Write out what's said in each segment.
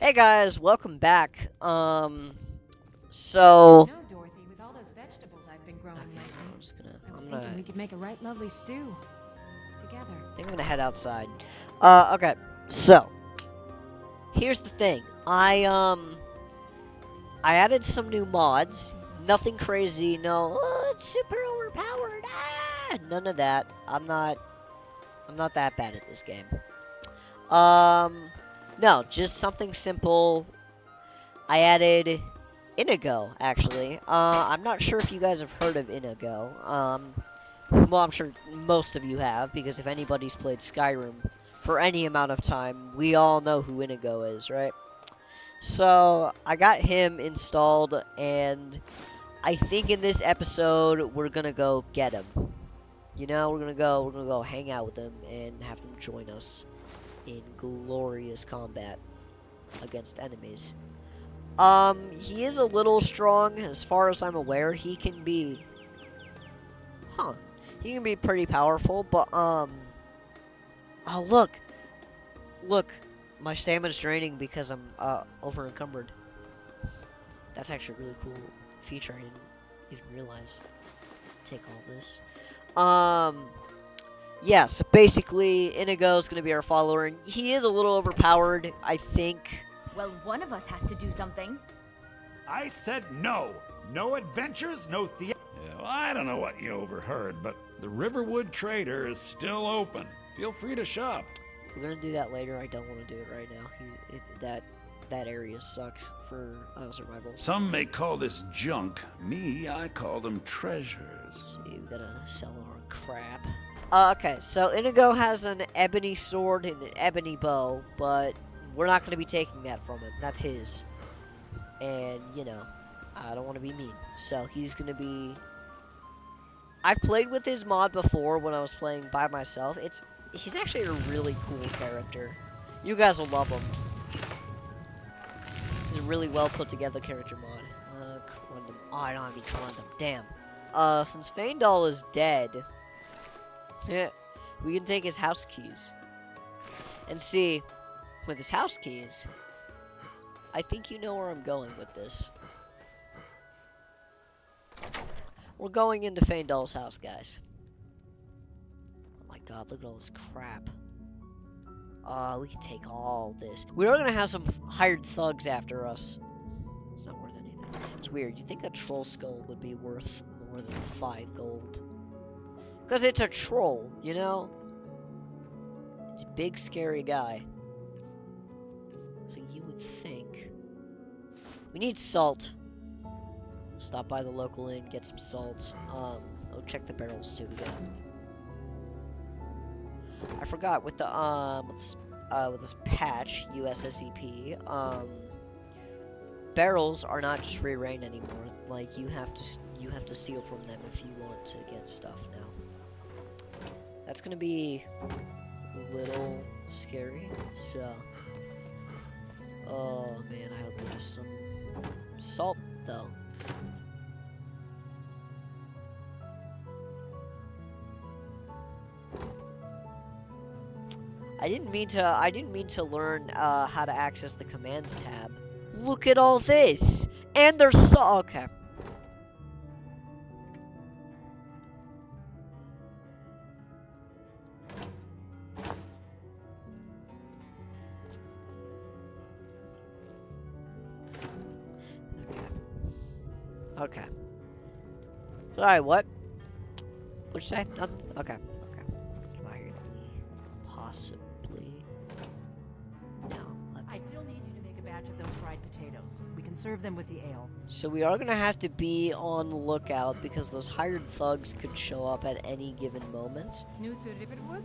Hey guys, welcome back. You know, Dorothy, with all those vegetables I've been growing Okay, lately, I'm just gonna, I was I'm thinking gonna, we could make a right lovely stew together. I think I'm gonna head outside. Okay, so, here's the thing. I added some new mods. Nothing crazy, no, oh, it's super overpowered, none of that. I'm not that bad at this game. No, just something simple. I added Inigo, actually. I'm not sure if you guys have heard of Inigo. Well, I'm sure most of you have, because if anybody's played Skyrim for any amount of time, we all know who Inigo is, right? So, I got him installed, and I think in this episode, we're gonna go get him. You know, we're gonna go hang out with him, and have him join us in glorious combat against enemies. He is a little strong, as far as I'm aware. He can be... Huh. He can be pretty powerful, but, Oh, look! Look! My stamina's draining because I'm, over-encumbered. That's actually a really cool feature I didn't even realize. Take all this. Yeah, so basically, Inigo's gonna be our follower, and he is a little overpowered, I think. Well, one of us has to do something. I said no. No adventures, no Yeah, well, I don't know what you overheard, but the Riverwood Trader is still open. Feel free to shop. We're gonna do that later. I don't want to do it right now. That area sucks for survival. Some may call this junk. Me, I call them treasures. Let's see, we gotta sell our crap. Okay, so Inigo has an ebony sword and an ebony bow, but we're not gonna be taking that from him. That's his. And, you know, I don't want to be mean. So, he's gonna be... I've played with his mod before when I was playing by myself. He's actually a really cool character. You guys will love him. He's a really well put together character mod. Condom. Oh, I don't have any condom. Damn. Since Faendal is dead, we can take his house keys. And see, with his house keys, I think you know where I'm going with this. We're going into Faendal's house, guys. Oh my god, look at all this crap. We can take all this. We are gonna have some hired thugs after us. It's not worth anything. It's weird. You think a troll skull would be worth more than 5 gold? Because it's a troll, you know? It's a big, scary guy. So you would think. We need salt. Stop by the local inn, get some salt. Oh, check the barrels too again. I forgot with the with this patch USSEP, barrels are not just free reign anymore. Like you have to steal from them if you want to get stuff now. That's gonna be a little scary. So, oh man, I hope there's some salt though. I didn't mean to learn how to access the commands tab. Look at all this! And there's okay. Okay. Sorry, what? What'd you say? Nothing? Okay. Okay. Possibly. No. I still need you to make a batch of those fried potatoes. We can serve them with the ale. So we are gonna have to be on the lookout because those hired thugs could show up at any given moment. New to Riverwood?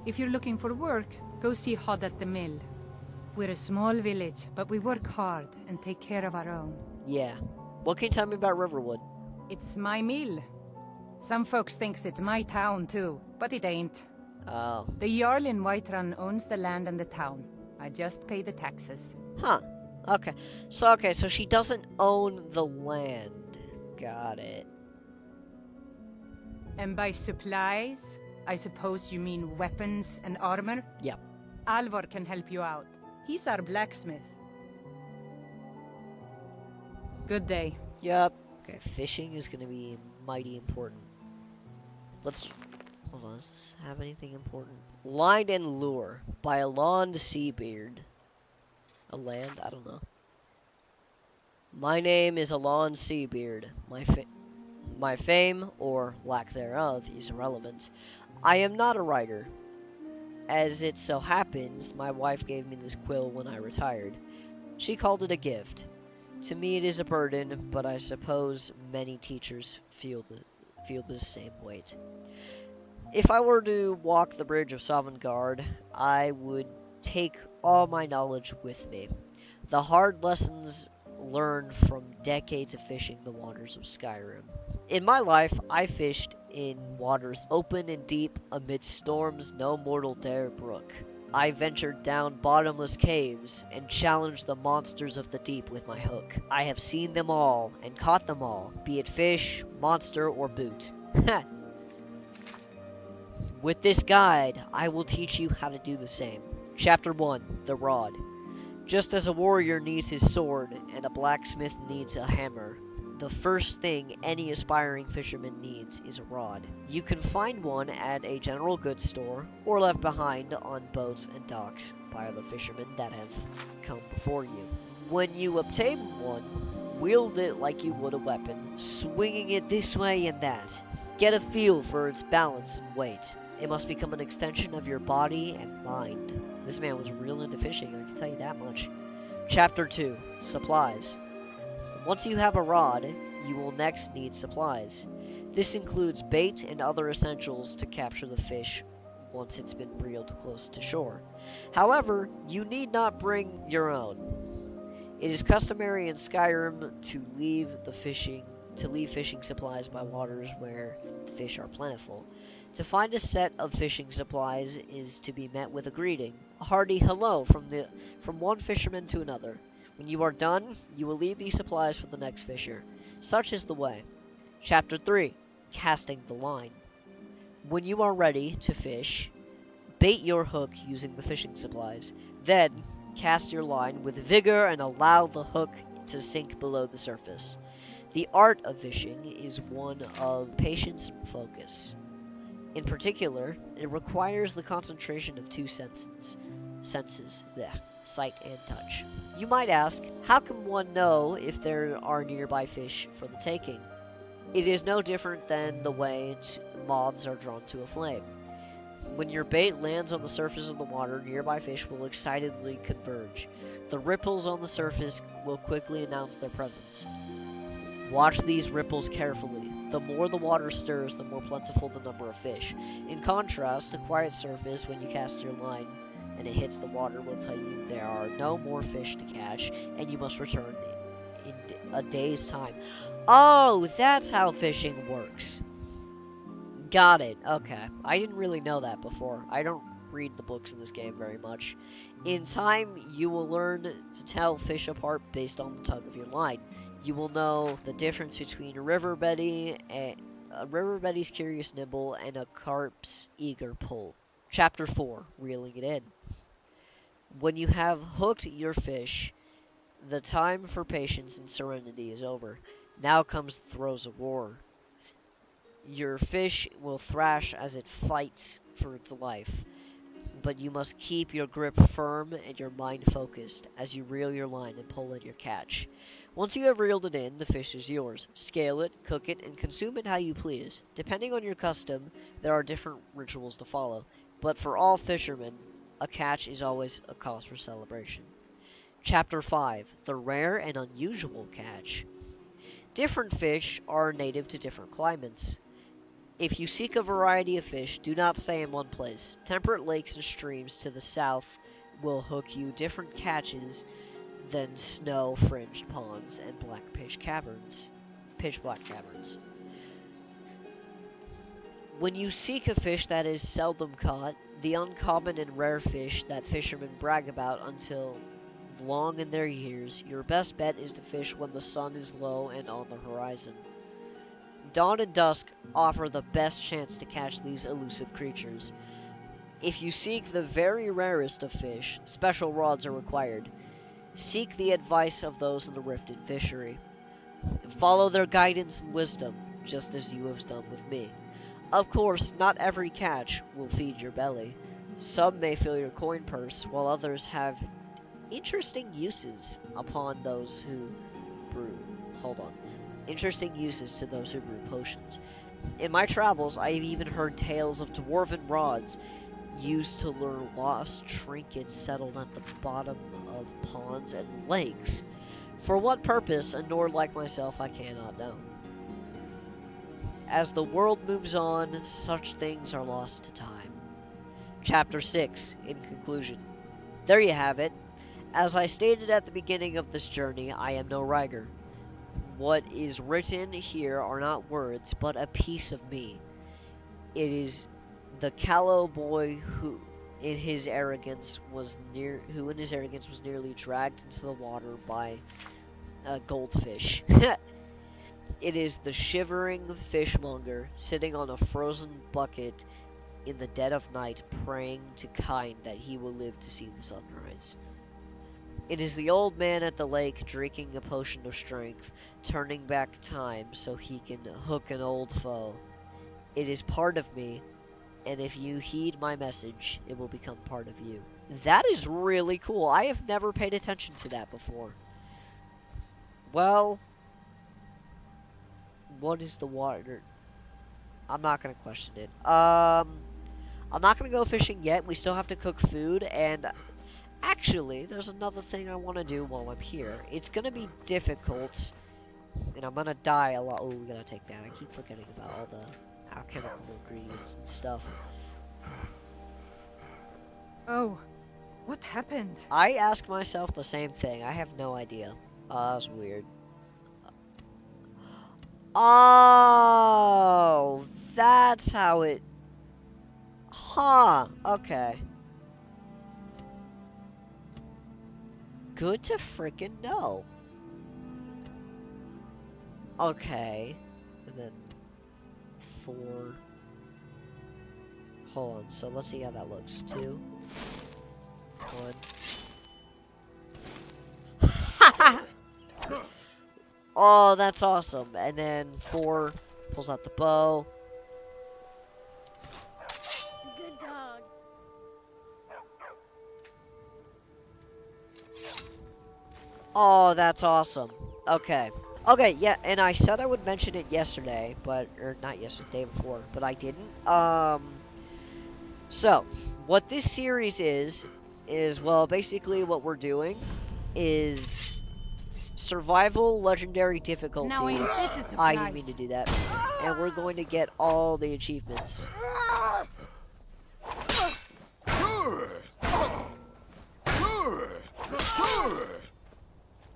If you're looking for work, go see Hod at the mill. We're a small village, but we work hard and take care of our own. Yeah. What can you tell me about Riverwood? It's my mill. Some folks thinks it's my town too, but it ain't. Oh. The Jarl in Whiterun owns the land and the town. I just pay the taxes. Huh. Okay, so she doesn't own the land. Got it. And by supplies, I suppose you mean weapons and armor? Yep. Alvor can help you out. He's our blacksmith. Good day. Yep. Okay, fishing is gonna be mighty important. Let's... Hold on, does this have anything important? Line and Lure by Alond Seabeard. A land? I don't know. My name is Alon Seabeard. My fame, or lack thereof, is irrelevant. I am not a writer. As it so happens, my wife gave me this quill when I retired. She called it a gift. To me it is a burden, but I suppose many teachers feel the same weight. If I were to walk the bridge of Sovngarde, I would take all my knowledge with me. The hard lessons learned from decades of fishing the waters of Skyrim. In my life, I fished in waters open and deep amidst storms no mortal dare brook. I ventured down bottomless caves and challenged the monsters of the deep with my hook. I have seen them all and caught them all, be it fish, monster, or boot. With this guide, I will teach you how to do the same. Chapter 1, The Rod. Just as a warrior needs his sword and a blacksmith needs a hammer, the first thing any aspiring fisherman needs is a rod. You can find one at a general goods store or left behind on boats and docks by other fishermen that have come before you. When you obtain one, wield it like you would a weapon, swinging it this way and that. Get a feel for its balance and weight. It must become an extension of your body and mind. This man was real into fishing, I can tell you that much. Chapter 2, Supplies. Once you have a rod, you will next need supplies. This includes bait and other essentials to capture the fish once it's been reeled close to shore. However, you need not bring your own. It is customary in Skyrim to leave fishing supplies by waters where fish are plentiful. To find a set of fishing supplies is to be met with a greeting, a hearty hello from one fisherman to another. When you are done, you will leave these supplies for the next fisher. Such is the way. Chapter 3, Casting the Line. When you are ready to fish, bait your hook using the fishing supplies. Then, cast your line with vigor and allow the hook to sink below the surface. The art of fishing is one of patience and focus. In particular, it requires the concentration of two senses, sight and touch. You might ask, how can one know if there are nearby fish for the taking? It is no different than the way moths are drawn to a flame. When your bait lands on the surface of the water, nearby fish will excitedly converge. The ripples on the surface will quickly announce their presence. Watch these ripples carefully. The more the water stirs, the more plentiful the number of fish. In contrast, a quiet surface when you cast your line and it hits the water will tell you there are no more fish to catch, and you must return in a day's time. Oh, that's how fishing works. Got it. Okay. I didn't really know that before. I don't read the books in this game very much. In time, you will learn to tell fish apart based on the tug of your line. You will know the difference between a river betty's curious nibble and a carp's eager pull. Chapter 4, Reeling it in. When you have hooked your fish, the time for patience and serenity is over. Now comes the throes of war. Your fish will thrash as it fights for its life, but you must keep your grip firm and your mind focused as you reel your line and pull in your catch. Once you have reeled it in, the fish is yours. Scale it, cook it, and consume it how you please. Depending on your custom, there are different rituals to follow, but for all fishermen, a catch is always a cause for celebration. Chapter 5, The Rare and Unusual Catch. Different fish are native to different climates. If you seek a variety of fish, do not stay in one place. Temperate lakes and streams to the south will hook you different catches than snow-fringed ponds and pitch black caverns. When you seek a fish that is seldom caught, the uncommon and rare fish that fishermen brag about until long in their years, your best bet is to fish when the sun is low and on the horizon. Dawn and dusk offer the best chance to catch these elusive creatures. If you seek the very rarest of fish, special rods are required. Seek the advice of those in the rifted fishery. Follow their guidance and wisdom, just as you have done with me. Of course, not every catch will feed your belly. Some may fill your coin purse, while others have interesting uses upon those who brew. Hold on. Interesting uses to those who brew potions. In my travels, I have even heard tales of dwarven rods used to lure lost trinkets settled at the bottom of ponds and lakes. For what purpose, a Nord like myself, I cannot know. As the world moves on, such things are lost to time. Chapter 6, in conclusion. There you have it. As I stated at the beginning of this journey, I am no writer. What is written here are not words, but a piece of me. It is the callow boy who in his arrogance was nearly dragged into the water by a goldfish. It is the shivering fishmonger sitting on a frozen bucket in the dead of night, praying to Kind that he will live to see the sunrise. It is the old man at the lake drinking a potion of strength, turning back time so he can hook an old foe. It is part of me, and if you heed my message, it will become part of you. That is really cool. I have never paid attention to that before. Well, what is the water? I'm not going to question it. I'm not going to go fishing yet. We still have to cook food, and actually, there's another thing I want to do while I'm here. It's going to be difficult, and I'm going to die a lot. Oh, we got to take that. I keep forgetting about all the alchemical ingredients and stuff. Oh, what happened? I ask myself the same thing. I have no idea. Oh, that's weird. Oh, that's how it... Huh, okay. Good to freaking know. Okay. And then 4. Hold on, so let's see how that looks. 2. 1. Oh, that's awesome. And then 4 pulls out the bow. Good dog. Oh, that's awesome. Okay. Okay, yeah, and I said I would mention it yesterday, or not yesterday, day before, but I didn't. So, what this series is, well, basically what we're doing is survival legendary difficulty. Now ain't this a I surprise? didn't mean to do that. And we're going to get all the achievements.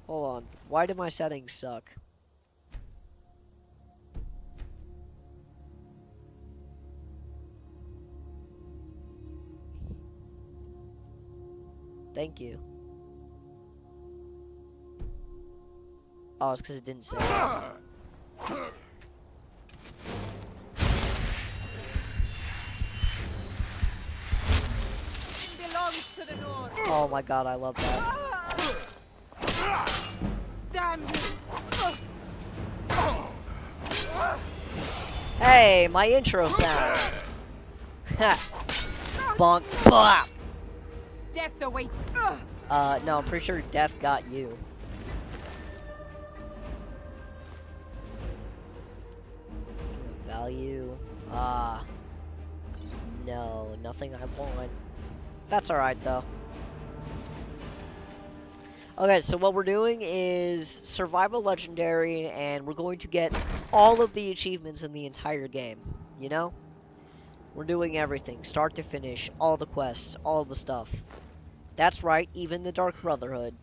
Hold on. Why do my settings suck? Thank you. Oh, it's because it didn't say it. Oh my god, I love that. Damn you! Hey, my intro sound. Ha. Bonk. Blah. Death await. No, I'm pretty sure death got you. Value. No, nothing I want. That's alright, though. Okay, so what we're doing is survival legendary, and we're going to get all of the achievements in the entire game, you know? We're doing everything, start to finish, all the quests, all the stuff. That's right, even the Dark Brotherhood.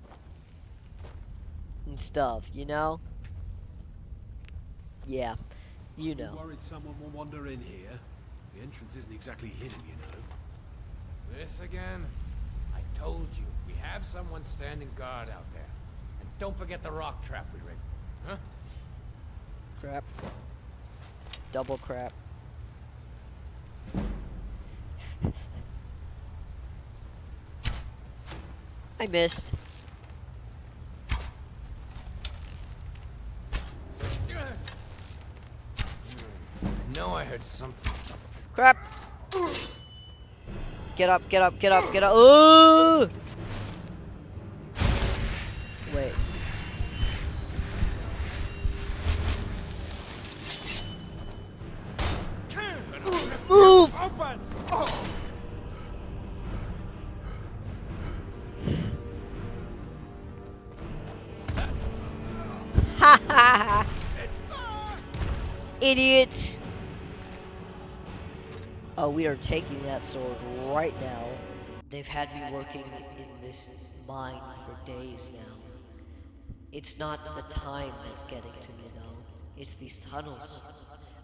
And stuff, you know? Yeah, you know. Worried someone will wander in here? The entrance isn't exactly hidden, you know. This again? I told you, we have someone standing guard out there. And don't forget the rock trap we rigged. Huh? Crap. Double crap. I missed. get something. Crap! Get up, get up, get up, get up. Oh! Wait. Move! Open! Ha ha ha! Idiots! Oh, we are taking that sword right now. They've had me working in this mine for days now. It's not the time that's getting to me, though. It's these tunnels.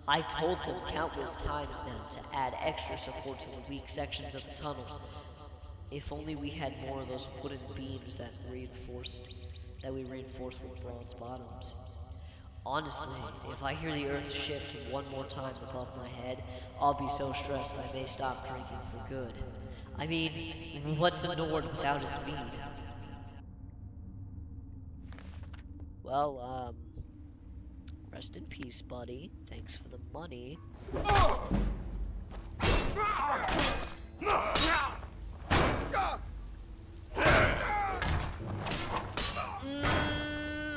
I've told them countless times now to add extra support to the weak sections of the tunnel. If only we had more of those wooden beams that we reinforced with bronze bottoms. Honestly, if I hear the earth shift one more time above my head, I'll be so stressed I may stop drinking for good. I mean, what's a Nord without his mead? Well, rest in peace, buddy. Thanks for the money.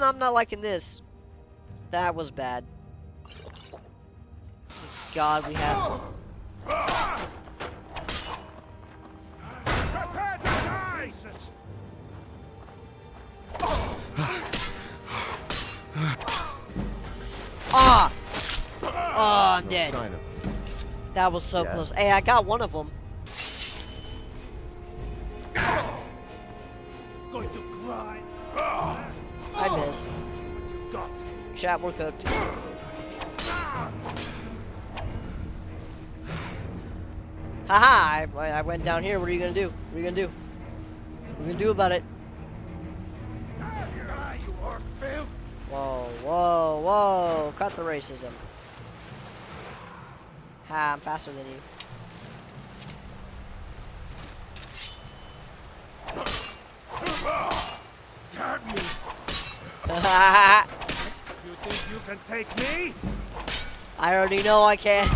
I'm not liking this. That was bad. God, we have... Prepare to die! Ah! Oh, I'm dead. Sign of That was so Yeah. close. Hey, I got one of them. Going to cry. I missed. Got. Chat, we're cooked. Haha! I went down here. What are you gonna do? What are you gonna do? What are you gonna do about it? You orc filth. Whoa, whoa, whoa! Cut the racism. Ha! I'm faster than you. Damn you! I You think you can take me? already know I can.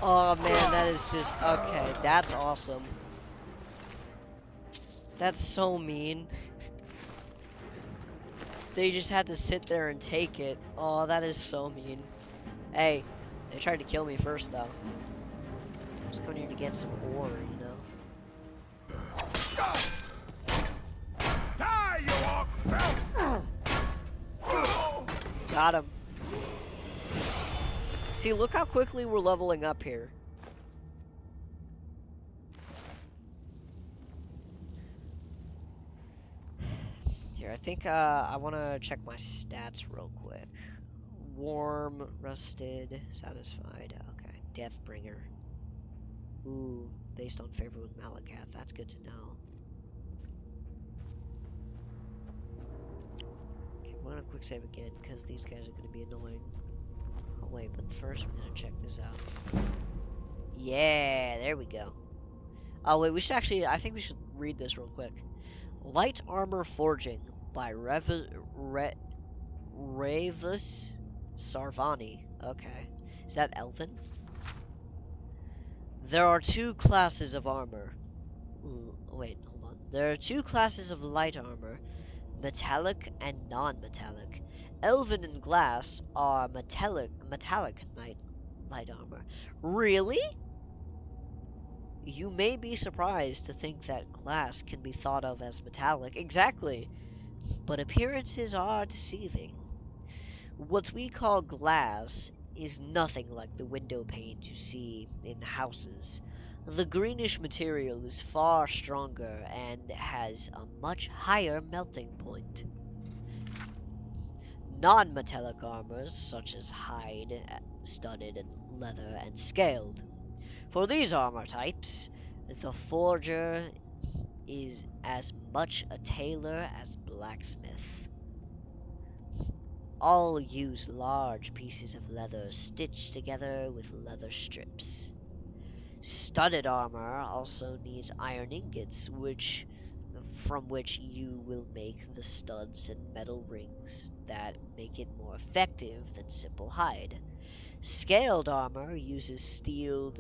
Oh man, that is just okay. That's awesome. That's so mean. They just had to sit there and take it. Oh, that is so mean. Hey, they tried to kill me first though. I was coming here to get some ore, you know. Die, you orc filth! Got him. See, look how quickly we're leveling up here. Here, I think I want to check my stats real quick. Warm, rusted, satisfied. Okay, Deathbringer. Ooh, based on favor with Malakath. That's good to know. Okay, we're gonna quick save again because these guys are gonna be annoying. Oh wait, but first we're gonna check this out. Yeah, there we go. Oh wait, we should actually. I think we should read this real quick. Light Armor Forging by Ravus Sarvani. Okay. Is that Elven? There are two classes of armor. Wait, hold on. There are two classes of light armor, metallic and non-metallic. Elven and glass are metallic light armor. Really? You may be surprised to think that glass can be thought of as metallic. Exactly. But appearances are deceiving. What we call glass is nothing like the window panes you see in houses. The greenish material is far stronger and has a much higher melting point. Non-metallic armors, such as hide, studded, and leather, and scaled. For these armor types, the forger is as much a tailor as blacksmith. All use large pieces of leather stitched together with leather strips. Studded armor also needs iron ingots, from which you will make the studs and metal rings that make it more effective than simple hide. Scaled armor uses steel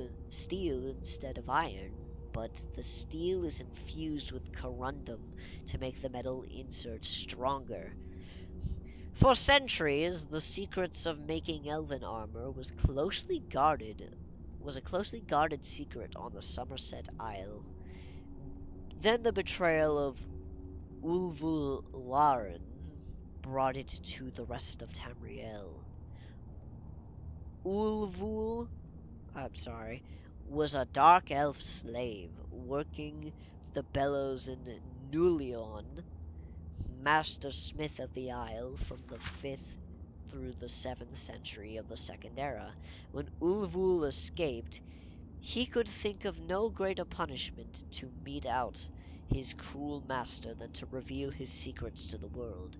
instead of iron, but the steel is infused with corundum to make the metal insert stronger. For centuries, the secrets of making elven armor was a closely guarded secret on the Somerset Isle. Then the betrayal of Ulvularen brought it to the rest of Tamriel. Ulvul, was a dark elf slave working the bellows in Nulion, master smith of the Isle from the 5th through the 7th century of the Second Era. When Ulvul escaped, he could think of no greater punishment to mete out his cruel master than to reveal his secrets to the world.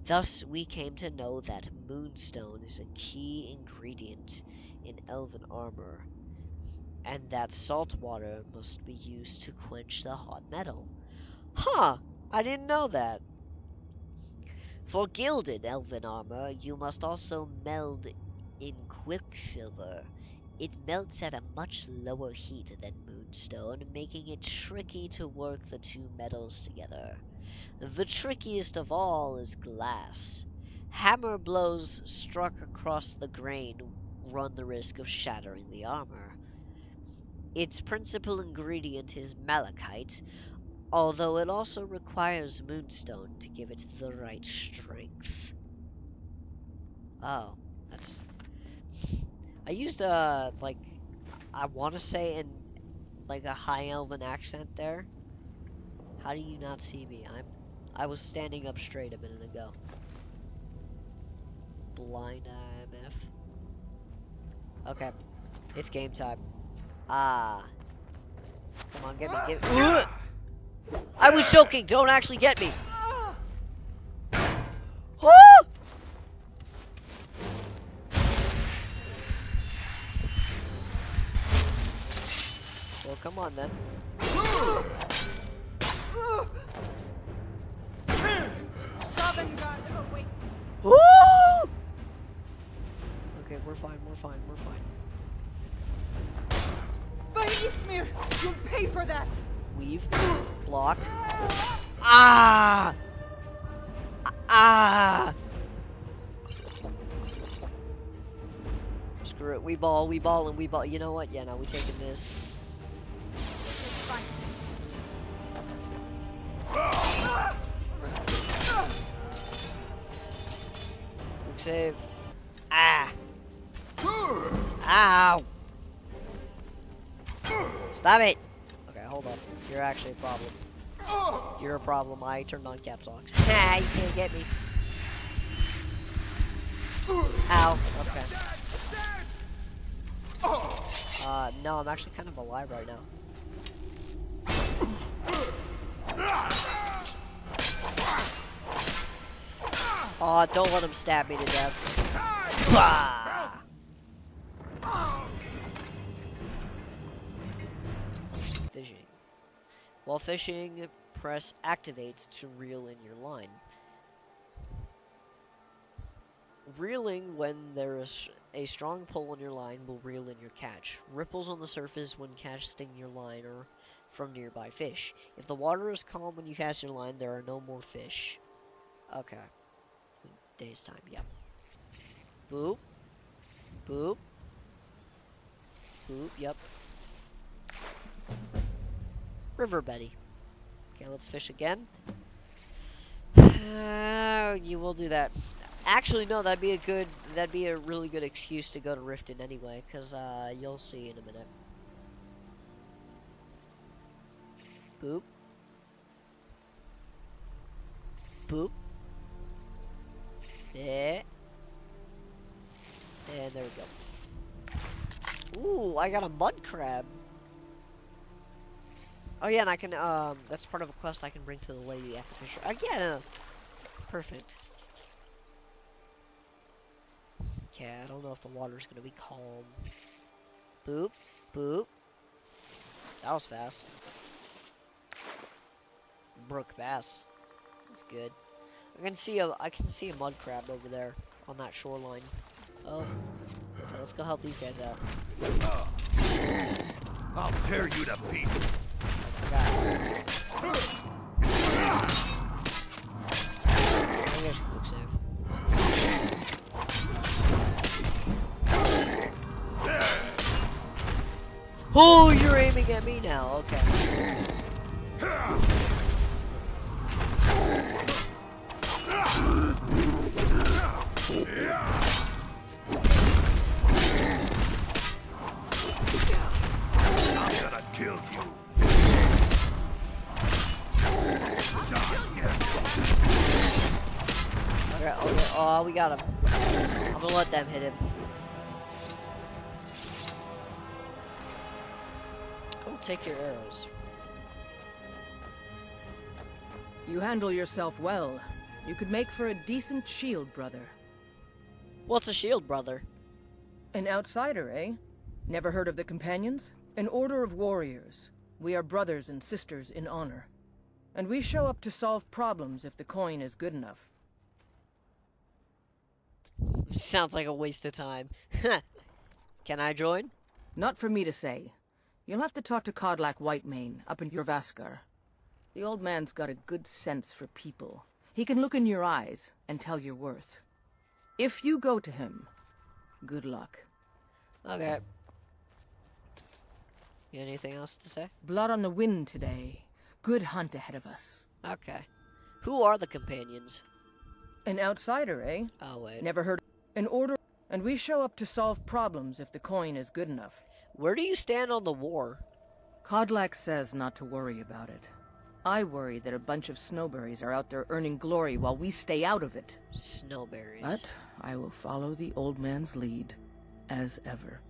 Thus we came to know that moonstone is a key ingredient in elven armor, and that salt water must be used to quench the hot metal. Huh! I didn't know that. For gilded elven armor, you must also meld in quicksilver. It melts at a much lower heat than moonstone, making it tricky to work the two metals together. The trickiest of all is glass. Hammer blows struck across the grain run the risk of shattering the armor. Its principal ingredient is malachite, although it also requires moonstone to give it the right strength. Oh, that's... I used I want to say in, like, a high elven accent there. How do you not see me? I was standing up straight a minute ago. Blind IMF. Okay, it's game time. Ah. Come on, get me, get me. Ugh! I was joking, don't actually get me. Woo! Well, come on then. Woo! Okay, we're fine, we're fine, we're fine. By Ismir, you'll pay for that! Weave. Block. Ah! Ah! Screw it. We ball, and we ball. You know what? Yeah, no, we taking this. Quick save. Ah! Ow! Stop it! Okay, hold up. You're actually a problem. You're a problem. I turned on caps lock. Ha! You can't get me. Ow. Okay. No, I'm actually kind of alive right now. Aw, don't let him stab me to death. Bah! Fishing. While fishing, press activate to reel in your line. Reeling when there is a strong pull on your line will reel in your catch. Ripples on the surface when casting your line or from nearby fish. If the water is calm when you cast your line, there are no more fish. Okay. Day's time, yep. Boop. Boop. Boop, yep. River Betty. Okay, let's fish again. You will do that. Actually, no, that'd be a really good excuse to go to Riften anyway, because, you'll see in a minute. Boop. Boop. Yeah. And there we go. Ooh, I got a mud crab. Oh yeah, and I can, that's part of a quest I can bring to the lady after fisher. Yeah, no. Perfect. Okay, I don't know if the water's gonna be calm. Boop, boop. That was fast. Brook bass. That's good. I can see a mud crab over there on that shoreline. Oh. let's go help these guys out. I'll tear you to pieces. I think I should quick save. Oh, you're aiming at me now. Okay. I'm gonna kill you. Okay, oh, we got him. I'm gonna let them hit him. Oh, take your arrows. You handle yourself well. You could make for a decent shield, brother. What's a shield, brother? An outsider, eh? Never heard of the Companions? An order of warriors. We are brothers and sisters in honor. And we show up to solve problems if the coin is good enough. Sounds like a waste of time. Can I join? Not for me to say. You'll have to talk to Kodlak Whitemane up in Jorvaskar. The old man's got a good sense for people. He can look in your eyes and tell your worth. If you go to him, good luck. Okay. You got anything else to say? Blood on the wind today. Good hunt ahead of us. Okay. Who are the companions? An outsider, eh? Oh, wait. Never heard. An order. And we show up to solve problems if the coin is good enough. Where do you stand on the war? Kodlak says not to worry about it. I worry that a bunch of snowberries are out there earning glory while we stay out of it. Snowberries. But I will follow the old man's lead, as ever.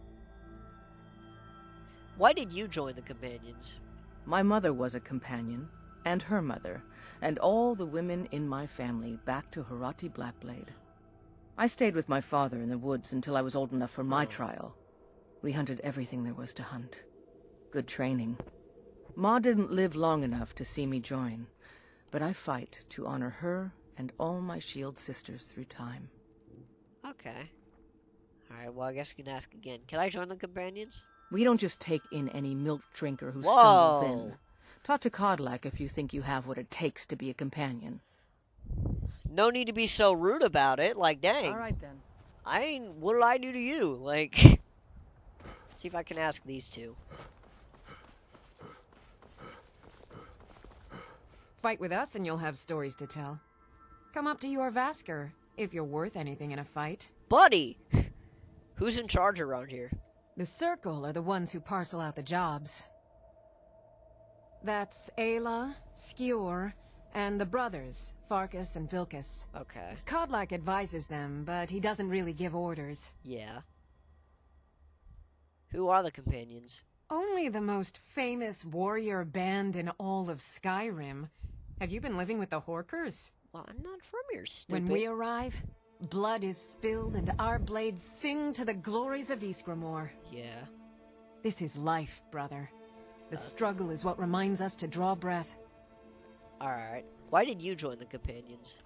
Why did you join the companions? My mother was a companion, and her mother, and all the women in my family back to Harati Blackblade. I stayed with my father in the woods until I was old enough for my trial. We hunted everything there was to hunt. Good training. Ma didn't live long enough to see me join, but I fight to honor her and all my shield sisters through time. Okay. Alright, well, I guess you can ask again. Can I join the companions? We don't just take in any milk drinker who Whoa. stumbles in. Talk to Kodlak if you think you have what it takes to be a companion. No need to be so rude about it. Like, dang. All right, then. What did I do to you? Like, see if I can ask these two. Fight with us and you'll have stories to tell. Come up to your Vasker, if you're worth anything in a fight. Buddy! Who's in charge around here? The Circle are the ones who parcel out the jobs. That's Ayla, Skyor, and the brothers, Farkas and Vilkas. Okay. Kodlak advises them, but he doesn't really give orders. Yeah. Who are the companions? Only the most famous warrior band in all of Skyrim. Have you been living with the Horkers? Well, I'm not from here, stupid. When we arrive, blood is spilled and our blades sing to the glories of Ysgramor. Yeah. This is life, brother. The struggle is what reminds us to draw breath. Alright. Why did you join the companions?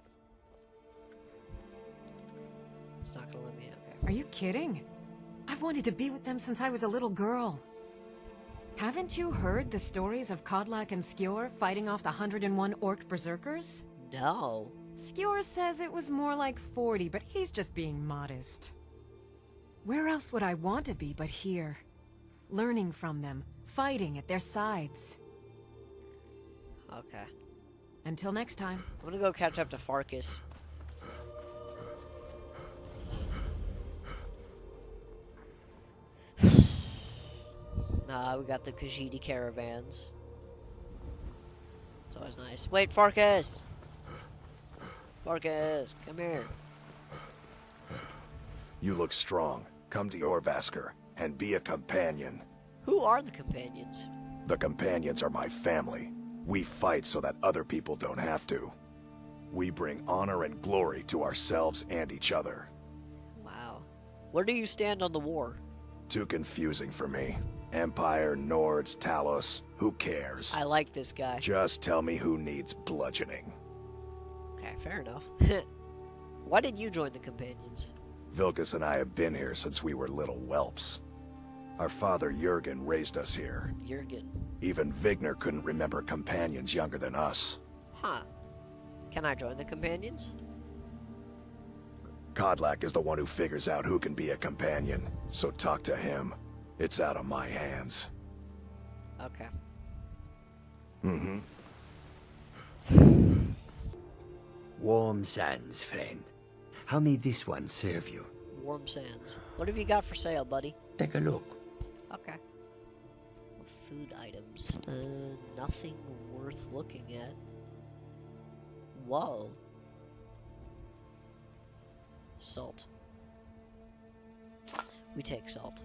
It's not gonna let me. Okay. Are you kidding? I've wanted to be with them since I was a little girl. Haven't you heard the stories of Kodlak and Skyor fighting off the 101 orc berserkers? No. Skyor says it was more like 40, but he's just being modest. Where else would I want to be but here? Learning from them, fighting at their sides. Okay. Until next time. I'm gonna go catch up to Farkas. We got the Khajiit caravans. It's always nice. Wait, Farkas! Farkas, come here. You look strong. Come to your Vasker and be a companion. Who are the companions? The companions are my family. We fight so that other people don't have to. We bring honor and glory to ourselves and each other. Wow. Where do you stand on the war? Too confusing for me. Empire, Nords, Talos, who cares? I like this guy. Just tell me who needs bludgeoning. Okay, fair enough. Why did you join the companions? Vilgus and I have been here since we were little whelps. Our father Jurgen raised us here. Jurgen. Even Vigner couldn't remember companions younger than us. Huh. Can I join the companions? Kodlak is the one who figures out who can be a companion, so talk to him. It's out of my hands. Okay. Mm-hmm. Warm sands, friend. How may this one serve you? Warm sands. What have you got for sale, buddy? Take a look. Okay. Food items. Nothing worth looking at. Whoa. Salt. We take salt.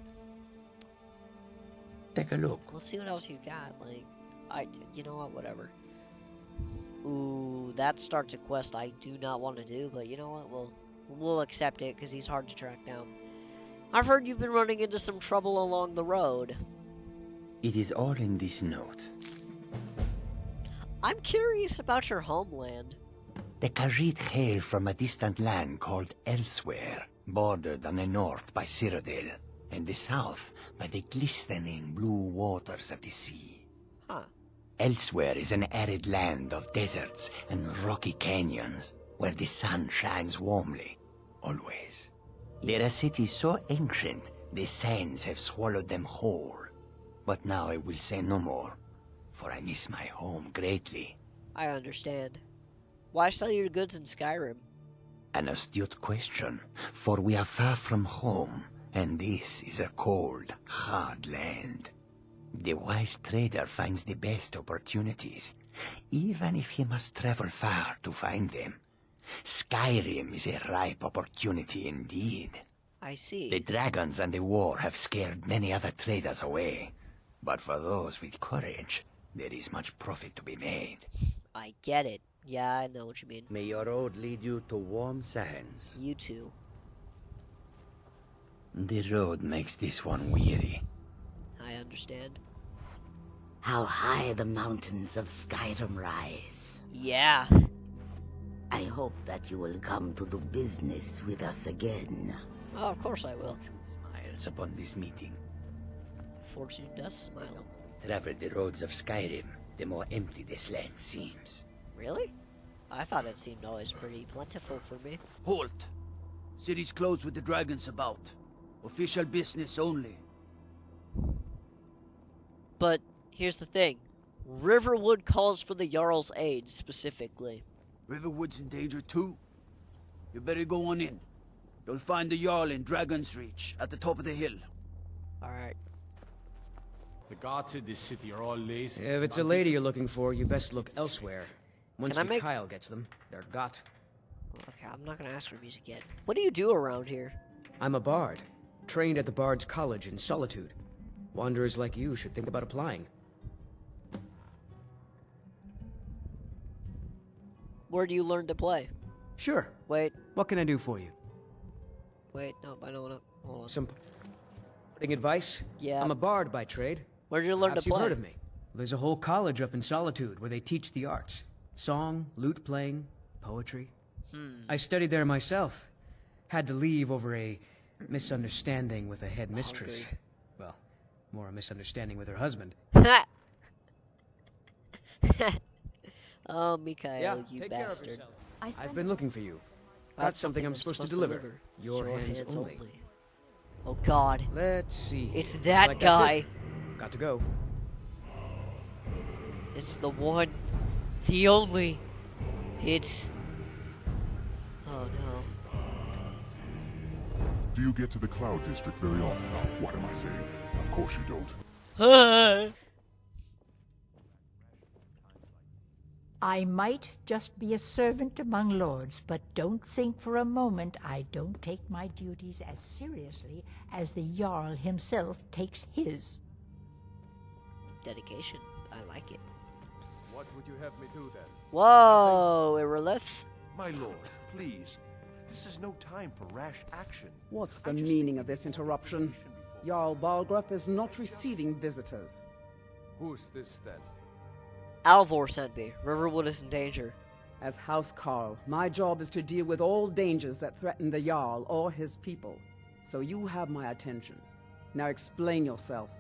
Take a look. Let's see what else he's got. Like, you know what? Whatever. Ooh, that starts a quest I do not want to do, but you know what? We'll accept it because he's hard to track down. I've heard you've been running into some trouble along the road. It is all in this note. I'm curious about your homeland. The Khajiit hail from a distant land called Elsewhere, bordered on the north by Cyrodiil, and the south by the glistening blue waters of the sea. Huh. Elsewhere is an arid land of deserts and rocky canyons, where the sun shines warmly, always. There are cities so ancient, the sands have swallowed them whole. But now I will say no more, for I miss my home greatly. I understand. Why sell your goods in Skyrim? An astute question, for we are far from home, and this is a cold, hard land. The wise trader finds the best opportunities, even if he must travel far to find them. Skyrim is a ripe opportunity indeed. I see. The dragons and the war have scared many other traders away, but for those with courage, there is much profit to be made. I get it. Yeah, I know what you mean. May your road lead you to warm sands. You too. The road makes this one weary. I understand. How high the mountains of Skyrim rise. Yeah. I hope that you will come to do business with us again. Oh, of course I will. Smiles upon this meeting. Fortune does smile. Travel the roads of Skyrim, the more empty this land seems. Really? I thought it seemed always pretty plentiful for me. Halt! City's closed with the dragons about. Official business only. But here's the thing. Riverwood calls for the Jarl's aid, specifically. Riverwood's in danger too? You better go on in. You'll find the Jarl in Dragon's Reach, at the top of the hill. Alright. The guards in this city are all lazy. If it's a lady you're looking for, you best look elsewhere. Once Can I make... Kyle gets them, they're got. Okay, I'm not gonna ask for music yet. What do you do around here? I'm a bard, trained at the Bard's College in Solitude. Wanderers like you should think about applying. Where do you learn to play? Sure. Wait. What can I do for you? Wait, no, I don't wanna... Hold on. Some parting advice? Yeah. I'm a bard by trade. Where'd you learn Perhaps to play? You've heard of me. There's a whole college up in Solitude where they teach the arts. Song, lute playing, poetry. I studied there myself. Had to leave over a misunderstanding with a head mistress. Well, more a misunderstanding with her husband. Oh, Mikhail, Yeah, you take care of bastard. yourself. I've been looking for you. Got something I'm supposed to deliver. Your hands only. Oh God. Let's see. It's Looks that like that's guy. it. Got to go. It's the one. The only. It's... Oh no. Do you get to the Cloud District very often? What am I saying? Of course you don't. I might just be a servant among lords, but don't think for a moment I don't take my duties as seriously as the Jarl himself takes his. Dedication. I like it. What would you have me do then? Whoa, Irilith. My lord, please. This is no time for rash action. What's the meaning of this interruption? Jarl Balgrup is not receiving visitors. Who's this then? Alvor sent me. Riverwood is in danger. As House Carl, my job is to deal with all dangers that threaten the Jarl or his people. So you have my attention. Now explain yourself.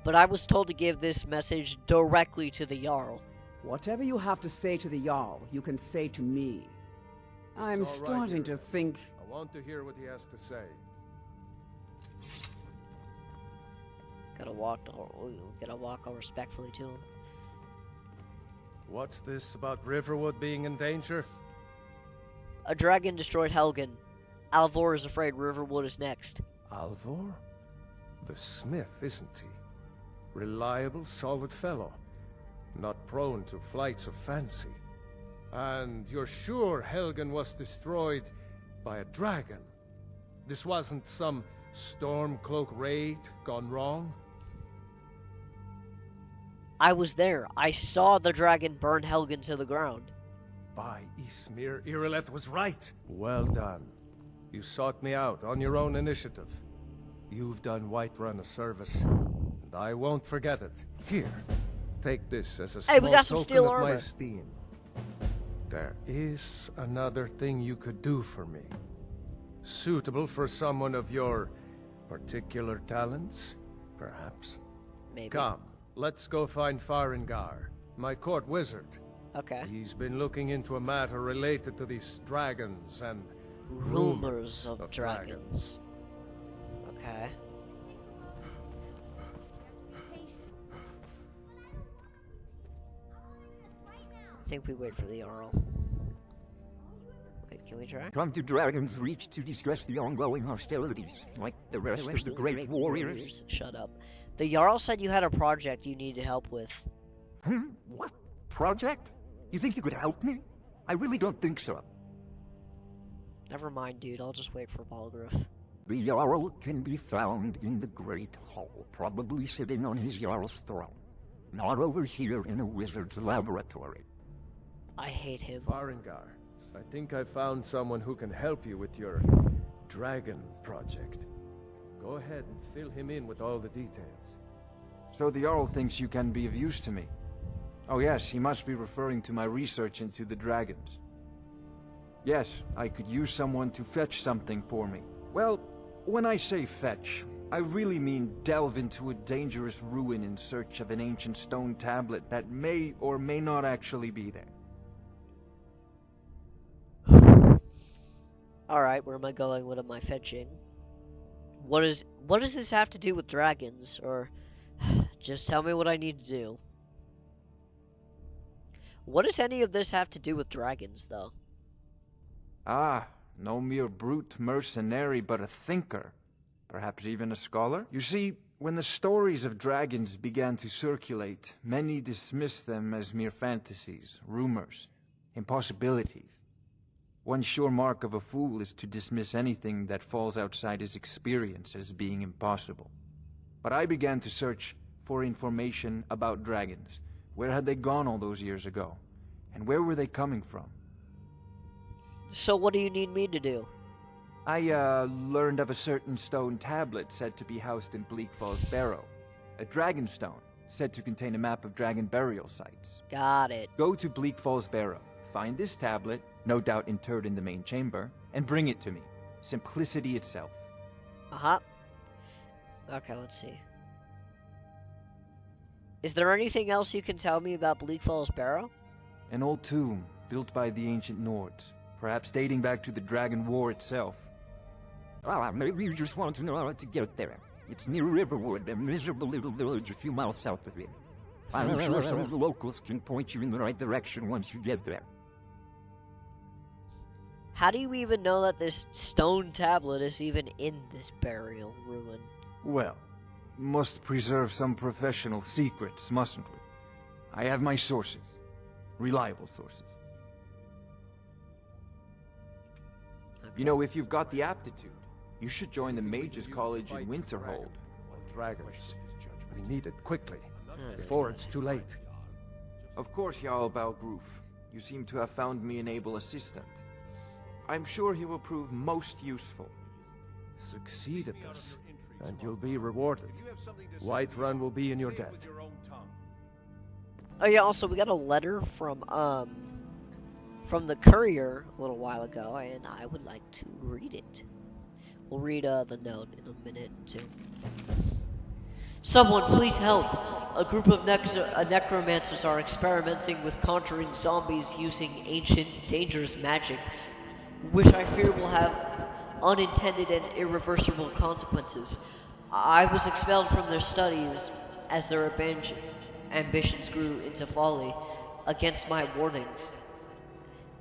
But I was told to give this message directly to the Jarl. Whatever you have to say to the Jarl, you can say to me. I'm It's all right, starting to Iris. think... I want to hear what he has to say. Gotta walk all respectfully to him. What's this about Riverwood being in danger? A dragon destroyed Helgen. Alvor is afraid Riverwood is next. Alvor? The smith, isn't he? Reliable, solid fellow. Not prone to flights of fancy. And you're sure Helgen was destroyed by a dragon? This wasn't some Stormcloak raid gone wrong? I was there. I saw the dragon burn Helgen to the ground. By Ysmir, Irileth was right. Well done. You sought me out on your own initiative. You've done Whiterun a service, and I won't forget it. Here, take this as a small we got some token steel of my armor. esteem. There is another thing you could do for me. Suitable for someone of your particular talents, perhaps? Maybe. Come, let's go find Farengar, my court wizard. Okay. He's been looking into a matter related to these dragons and Rumors of dragons. Okay. I think we wait for the Jarl. Wait, can we try? Come to Dragon's Reach to discuss the ongoing hostilities, like the rest of the great warriors. Shut up. The Jarl said you had a project you needed help with. What? Project? You think you could help me? I really don't think so. Never mind, dude. I'll just wait for Balgruuf. The Jarl can be found in the Great Hall, probably sitting on his Jarl's throne. Not over here in a wizard's laboratory. I hate him. Farengar, I think I found someone who can help you with your dragon project. Go ahead and fill him in with all the details. So the Jarl thinks you can be of use to me. Oh yes, he must be referring to my research into the dragons. Yes, I could use someone to fetch something for me. Well, when I say fetch, I really mean delve into a dangerous ruin in search of an ancient stone tablet that may or may not actually be there. Alright, where am I going? What am I fetching? What does this have to do with dragons? Or just tell me what I need to do. What does any of this have to do with dragons, though? Ah, no mere brute mercenary, but a thinker. Perhaps even a scholar? You see, when the stories of dragons began to circulate, many dismissed them as mere fantasies, rumors, impossibilities. One sure mark of a fool is to dismiss anything that falls outside his experience as being impossible. But I began to search for information about dragons. Where had they gone all those years ago? And where were they coming from? So what do you need me to do? I, learned of a certain stone tablet said to be housed in Bleak Falls Barrow. A dragon stone, said to contain a map of dragon burial sites. Got it. Go to Bleak Falls Barrow, find this tablet, no doubt interred in the main chamber, and bring it to me. Simplicity itself. Uh-huh. Okay, let's see. Is there anything else you can tell me about Bleak Falls Barrow? An old tomb, built by the ancient Nords, perhaps dating back to the Dragon War itself. Ah, maybe you just want to know how to get there. It's near Riverwood, a miserable little village a few miles south of here. I'm sure some of the locals can point you in the right direction once you get there. How do you even know that this stone tablet is even in this burial ruin? Well, must preserve some professional secrets, mustn't we? I have my sources. Reliable sources. Okay. You know, if you've got the aptitude, you should join the Mages College in Winterhold. Dragons. We need it quickly, before it's too late. Of course, Jarl Balgruuf. You seem to have found me an able assistant. I'm sure he will prove most useful. Succeed at this, and you'll be rewarded. Whiterun will be in your debt. Oh yeah, also we got a letter from the courier a little while ago, and I would like to read it. We'll read the note in a minute too. Someone please help! A group of necromancers are experimenting with conjuring zombies using ancient, dangerous magic, which I fear will have unintended and irreversible consequences. I was expelled from their studies as their ambitions grew into folly against my warnings.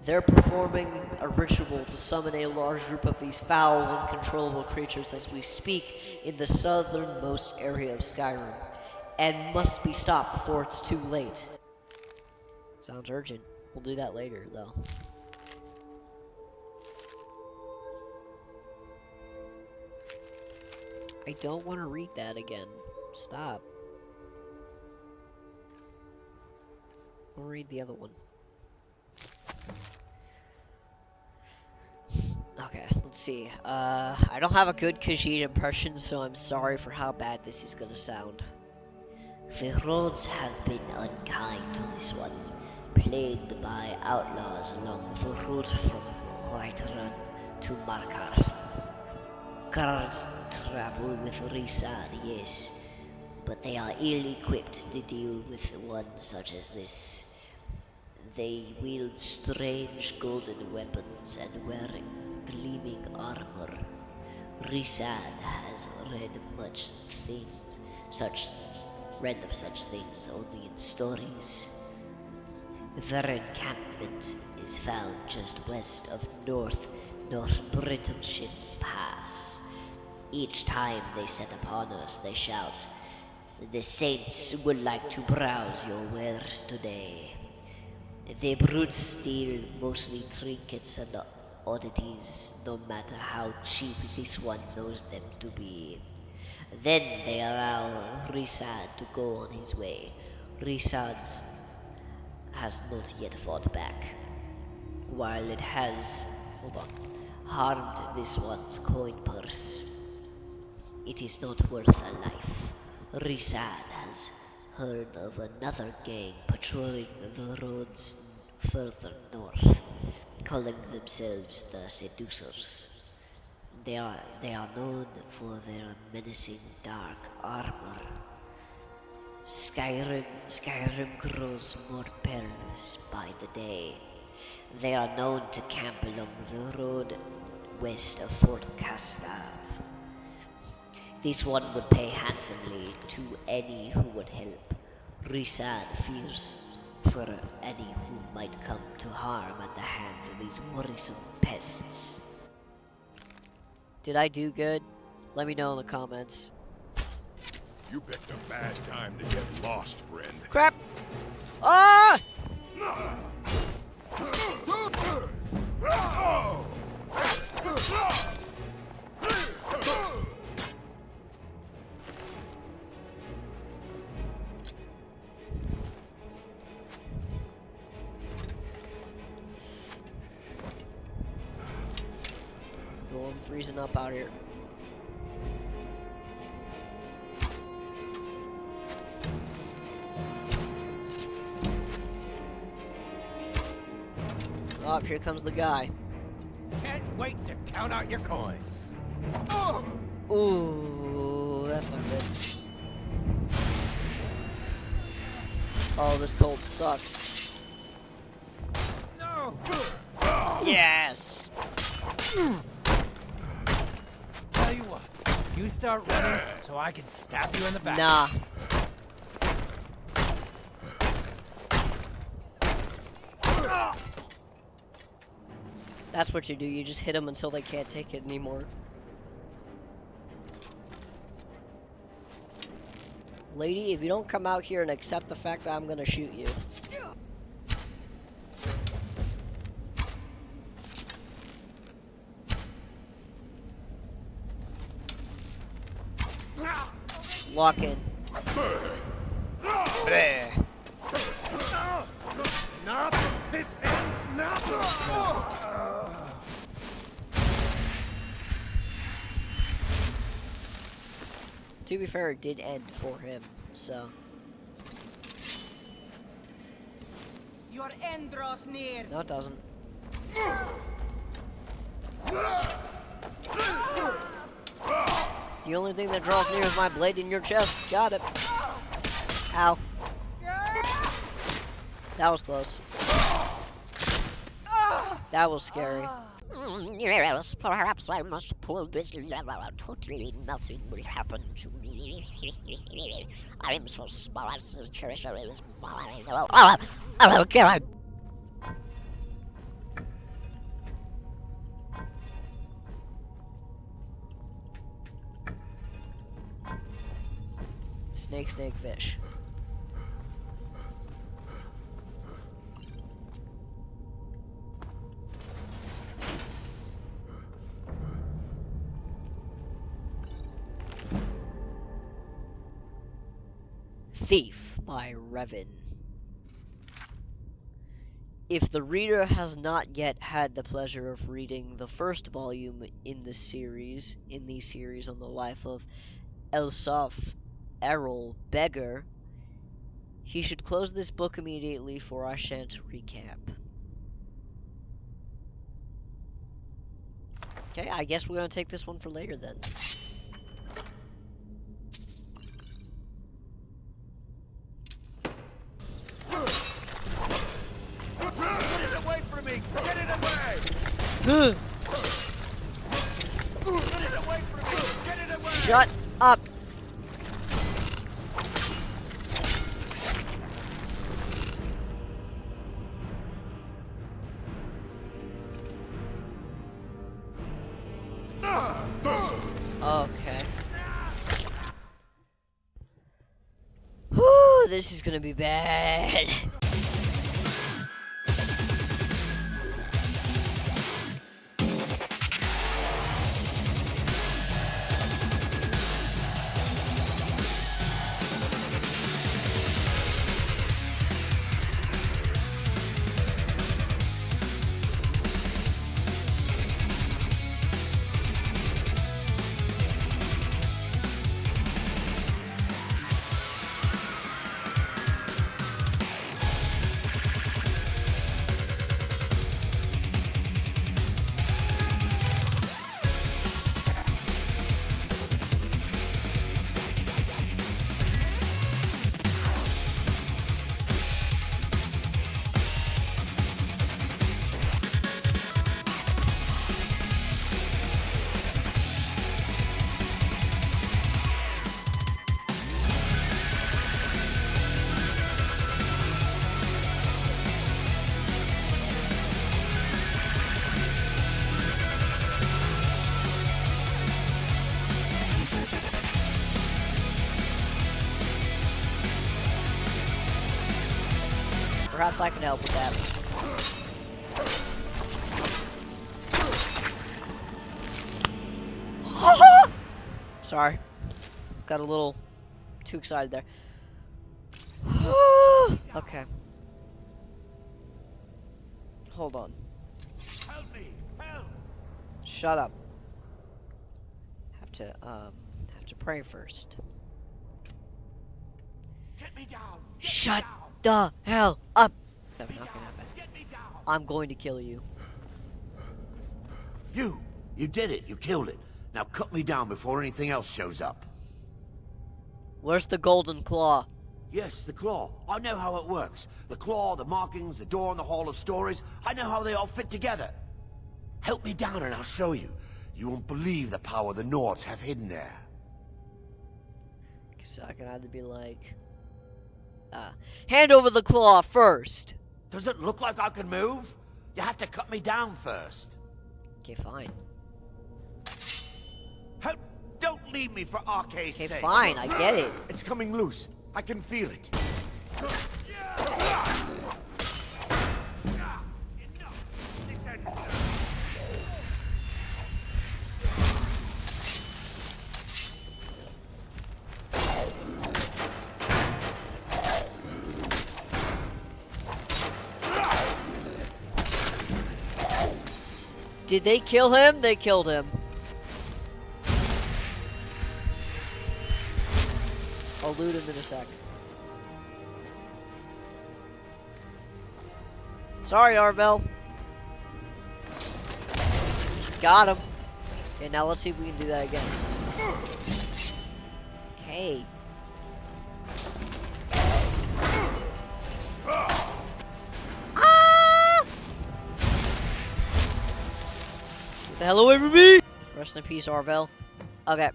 They're performing a ritual to summon a large group of these foul, uncontrollable creatures as we speak in the southernmost area of Skyrim, and must be stopped before it's too late. Sounds urgent. We'll do that later, though. I don't want to read that again. Stop. I'll read the other one. Okay, let's see. I don't have a good Khajiit impression, so I'm sorry for how bad this is gonna sound. The roads have been unkind to this one, plagued by outlaws along the route from Whiterun to Markarth. Guards travel with Rhysand, yes, but they are ill-equipped to deal with one such as this. They wield strange golden weapons and wear gleaming armor. Rhysand has read of such things only in stories. Their encampment is found just west of North Brittleshin Pass. Each time they set upon us, they shout, "The saints would like to browse your wares today." The brutes steal mostly trinkets and oddities, no matter how cheap this one knows them to be. Then they allow Rhysand to go on his way. Rhysand has not yet fought back. While it has, harmed this one's coin purse, it is not worth a life. Rhysand has heard of another gang patrolling the roads further north, calling themselves the Seducers. They are known for their menacing dark armor. Skyrim grows more perilous by the day. They are known to camp along the road west of Fort Castav. This one would pay handsomely to any who would help. Rhysand fears for any who might come to harm at the hands of these worrisome pests. Did I do good? Let me know in the comments. You picked a bad time to get lost, friend. Crap! Ah! Oh, I'm freezing up out here. Oh, here comes the guy. Can't wait to count out your coin. Ooh, that's not good. Oh, this cold sucks. No! Yes! Tell you what, you start running so I can stab you in the back. Nah. That's what you do, you just hit them until they can't take it anymore. Lady, if you don't come out here and accept the fact that I'm gonna shoot you. Lock in. Not this ends now. To be fair, it did end for him, so. Your end draws near. No, it doesn't. The only thing that draws near is my blade in your chest. Got it. Ow. That was close. That was scary. Yes, perhaps I must pull this lever. Totally nothing will happen to me. I'm so smart, this treasure is mine. Oh, God. Snake, snake, fish. Thief by Revan. If the reader has not yet had the pleasure of reading the first volume in the series on the life of Elsaf Errol Beggar, he should close this book immediately, for I shan't recap. Okay, I guess we're gonna take this one for later then. Get it away from me! Get it away! Get it away from me! Get it away! Shut up! Okay. Whew, this is gonna be bad. Perhaps I can help with that. Sorry. Got a little too excited there. Okay. Hold on. Help me! Help! Shut up. Have to pray first. Get me down! Shut the hell up! That's not gonna happen. I'm going to kill you. You did it. You killed it. Now cut me down before anything else shows up. Where's the golden claw? Yes, the claw. I know how it works. The claw, the markings, the door in the Hall of Stories. I know how they all fit together. Help me down and I'll show you. You won't believe the power the Nords have hidden there. So I can either be like... hand over the claw first! Does it look like I can move? You have to cut me down first. Okay, fine. Help! Don't leave me for Arcade's sake. Okay, fine, I get it. It's coming loose. I can feel it. Did they kill him? They killed him. I'll loot him in a sec. Sorry, Arvel. Got him. Okay, now let's see if we can do that again. Okay. Ah! Get the hell away from me! Rest in peace, Arvel. Okay.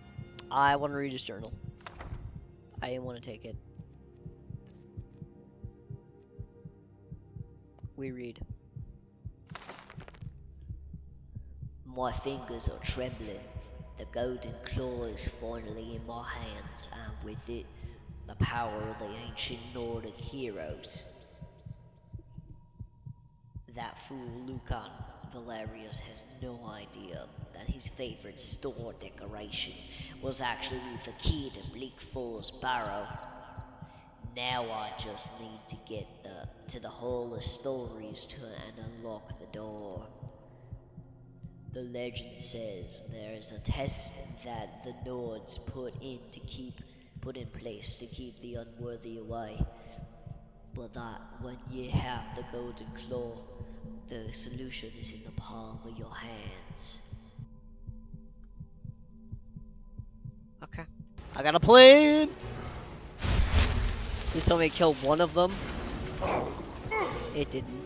I want to read his journal. I didn't want to take it. We read. My fingers are trembling. The golden claw is finally in my hands, and with it, the power of the ancient Nordic heroes. That fool Lucan Valerius has no idea that his favorite store decoration was actually the key to Bleak Falls Barrow. Now I just need to get to the Hall of Stories and unlock the door. The legend says there is a test that the Nords put in place to keep the unworthy away. But that when you have the golden claw, the solution is in the palm of your hands. Okay. I got a plan! Please tell me to kill one of them. It didn't.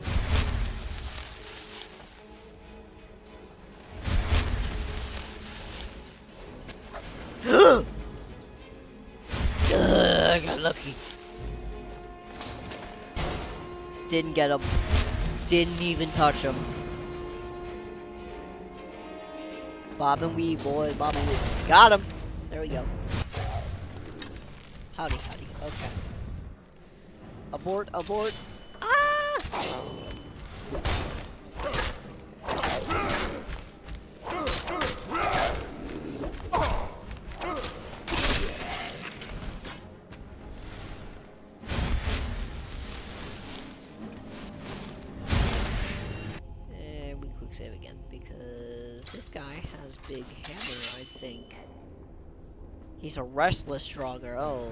I got lucky. Didn't get him. Didn't even touch him. Bob and weave, boy. Bob and weave. Got him. There we go. Howdy, howdy. Okay. Abort, abort. Ah! And we quick save again because this guy has big hammer, I think. He's a restless Draugr. Oh.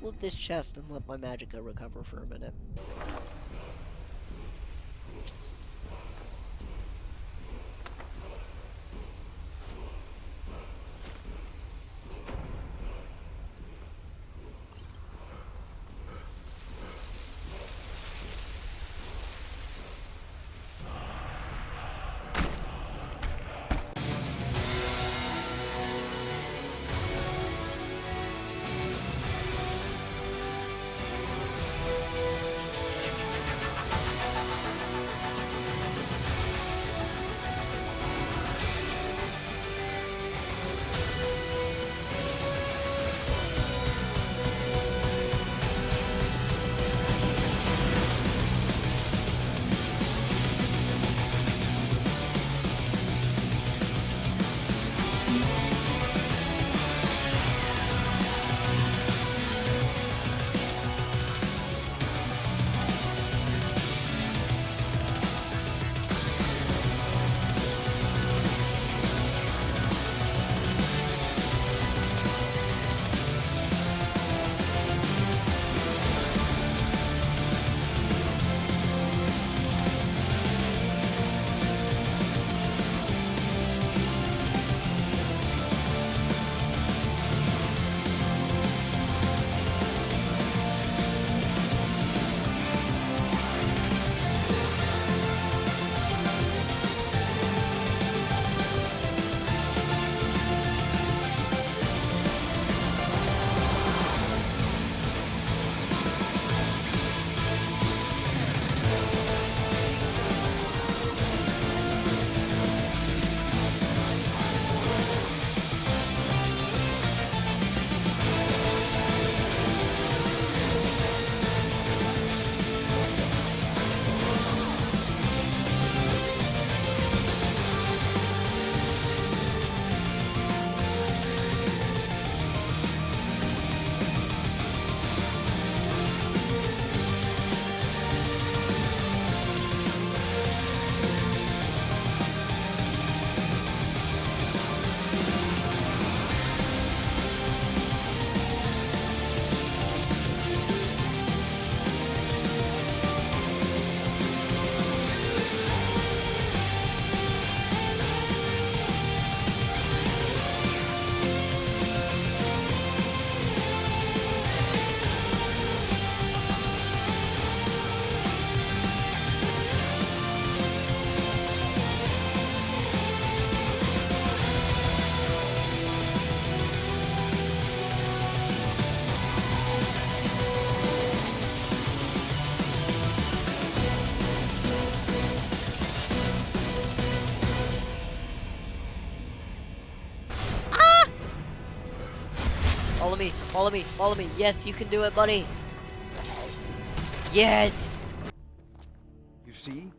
Loot this chest and let my magicka recover for a minute. Follow me. Follow me. Follow me. Yes, you can do it, buddy. Yes. You see?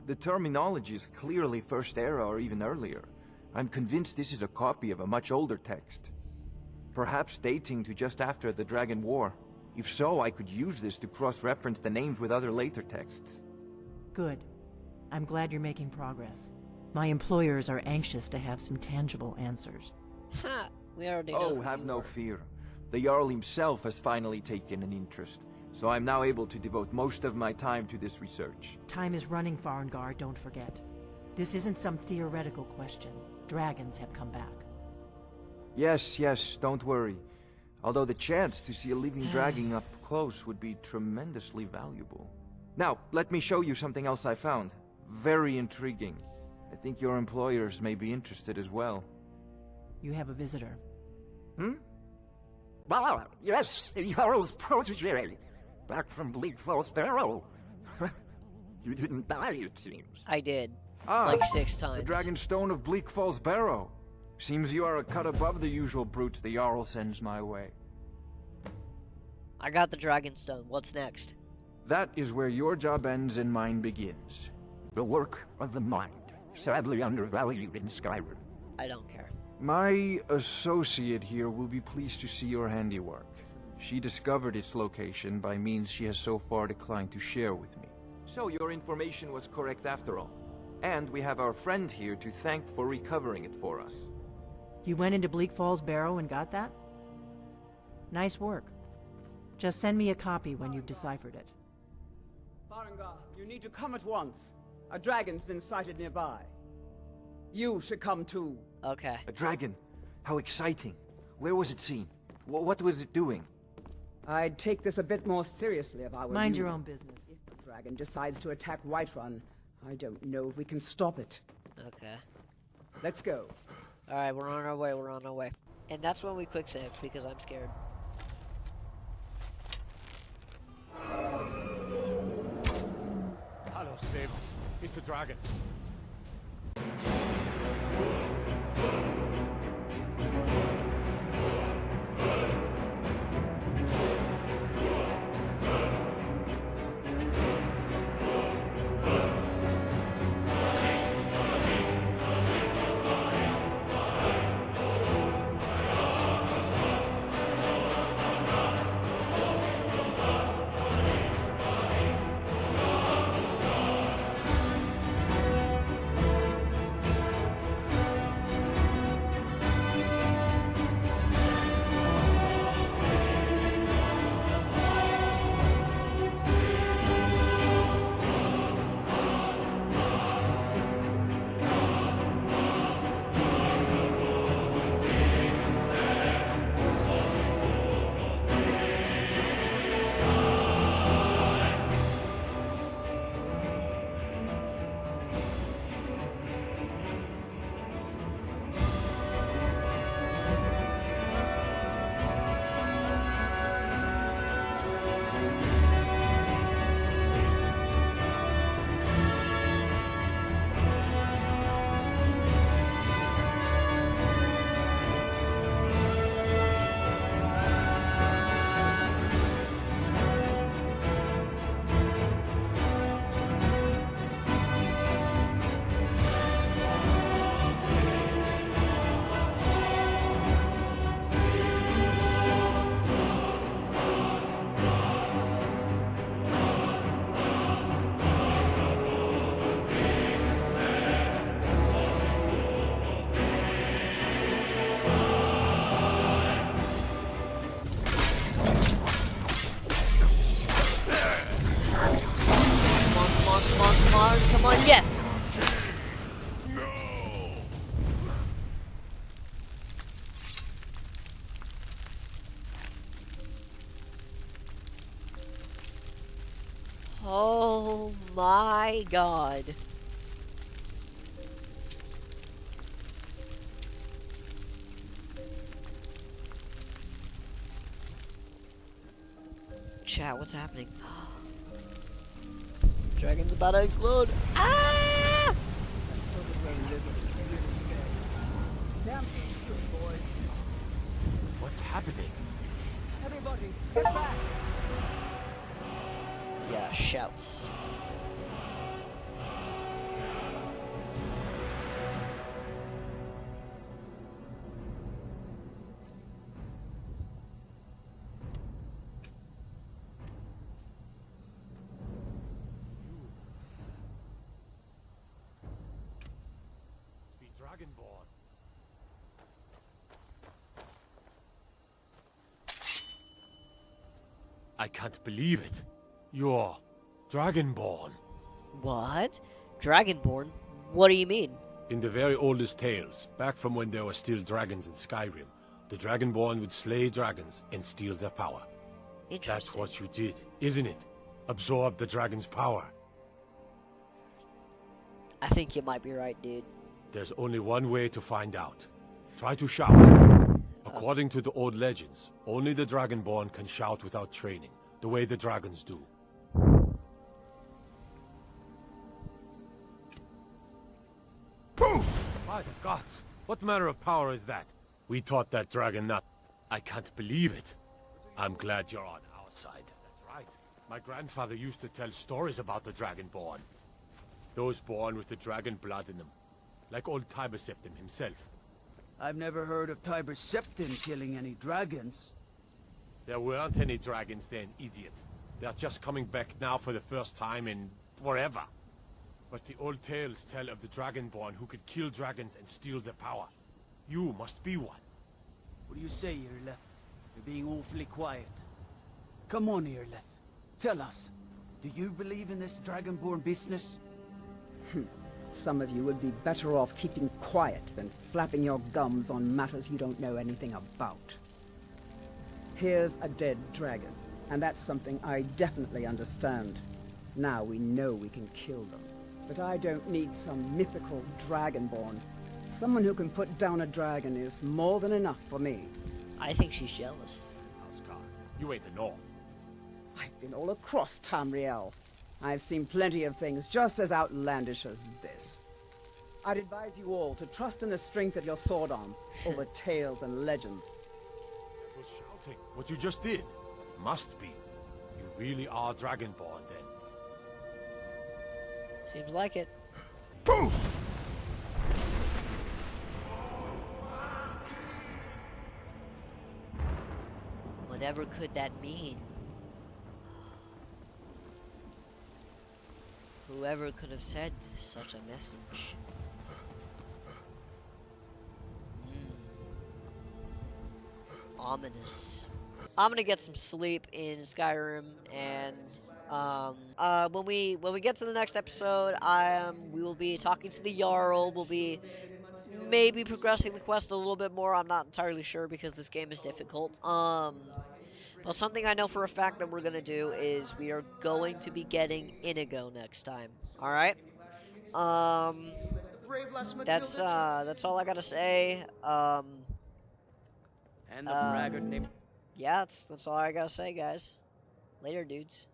The terminology is clearly First Era or even earlier. I'm convinced this is a copy of a much older text. Perhaps dating to just after the Dragon War. If so, I could use this to cross-reference the names with other later texts. Good. I'm glad you're making progress. My employers are anxious to have some tangible answers. Ha! We already know. Oh, have no fear. The Jarl himself has finally taken an interest, so I'm now able to devote most of my time to this research. Time is running, Farengar, don't forget. This isn't some theoretical question. Dragons have come back. Yes, don't worry. Although the chance to see a living dragon up close would be tremendously valuable. Now, let me show you something else I found. Very intriguing. I think your employers may be interested as well. You have a visitor. Well, yes, the Jarl's protege. Back from Bleak Falls Barrow. You didn't die, it seems. I did. Ah, like 6 times. The Dragon Stone of Bleak Falls Barrow. Seems you are a cut above the usual brutes the Jarl sends my way. I got the Dragonstone. What's next? That is where your job ends and mine begins. The work of the mind, sadly undervalued in Skyrim. I don't care. My associate here will be pleased to see your handiwork. She discovered its location by means she has so far declined to share with me. So your information was correct after all. And we have our friend here to thank for recovering it for us. You went into Bleak Falls Barrow and got that? Nice work. Just send me a copy when you've deciphered it. Farengar, you need to come at once. A dragon's been sighted nearby. You should come too. Okay. A dragon? How exciting. Where was it seen? What was it doing? I'd take this a bit more seriously if I were Mind you. your own business. If the dragon decides to attack Whiterun, I don't know if we can stop it. Okay. Let's go. Alright, we're on our way, we're on our way. And that's when we quick save, because I'm scared. Hello, save us. It's a dragon. Come on, yes! Oh my god. Chat, what's happening? Dragon's about to explode. Ah! What's happening? Everybody, get back! Yeah, shouts. Be Dragonborn. I can't believe it. You're Dragonborn. What? Dragonborn? What do you mean? In the very oldest tales, back from when there were still dragons in Skyrim, the Dragonborn would slay dragons and steal their power. That's what you did, isn't it? Absorb the dragon's power. I think you might be right, dude. There's only one way to find out. Try to shout. According to the old legends, only the Dragonborn can shout without training, the way the dragons do. Poof! By the gods! What manner of power is that? We taught that dragon not... I can't believe it. I'm glad you're on our side. That's right. My grandfather used to tell stories about the Dragonborn. Those born with the dragon blood in them. Like old Tiber Septim himself. I've never heard of Tiber Septim killing any dragons. There weren't any dragons then, idiot. They're just coming back now for the first time in... forever. But the old tales tell of the Dragonborn who could kill dragons and steal their power. You must be one. What do you say, Irleth? You're being awfully quiet. Come on, Irleth. Tell us. Do you believe in this Dragonborn business? Some of you would be better off keeping quiet than flapping your gums on matters you don't know anything about. Here's a dead dragon, and that's something I definitely understand. Now we know we can kill them. But I don't need some mythical dragonborn. Someone who can put down a dragon is more than enough for me. I think she's jealous. Oscar, you ain't a norm. I've been all across Tamriel. I've seen plenty of things just as outlandish as this. I'd advise you all to trust in the strength of your sword arm over tales and legends. That was shouting. What you just did. Must be. You really are Dragonborn, then. Seems like it. Poof! Whatever could that mean? Whoever could have said such a message? Ominous. I'm gonna get some sleep in Skyrim, and when we get to the next episode, we will be talking to the Jarl. We'll be maybe progressing the quest a little bit more. I'm not entirely sure because this game is difficult. But something I know for a fact that we're gonna do is we are going to be getting Inigo next time. All right. That's all I gotta say. And the braggart named... Yeah, that's all I gotta say, guys. Later, dudes.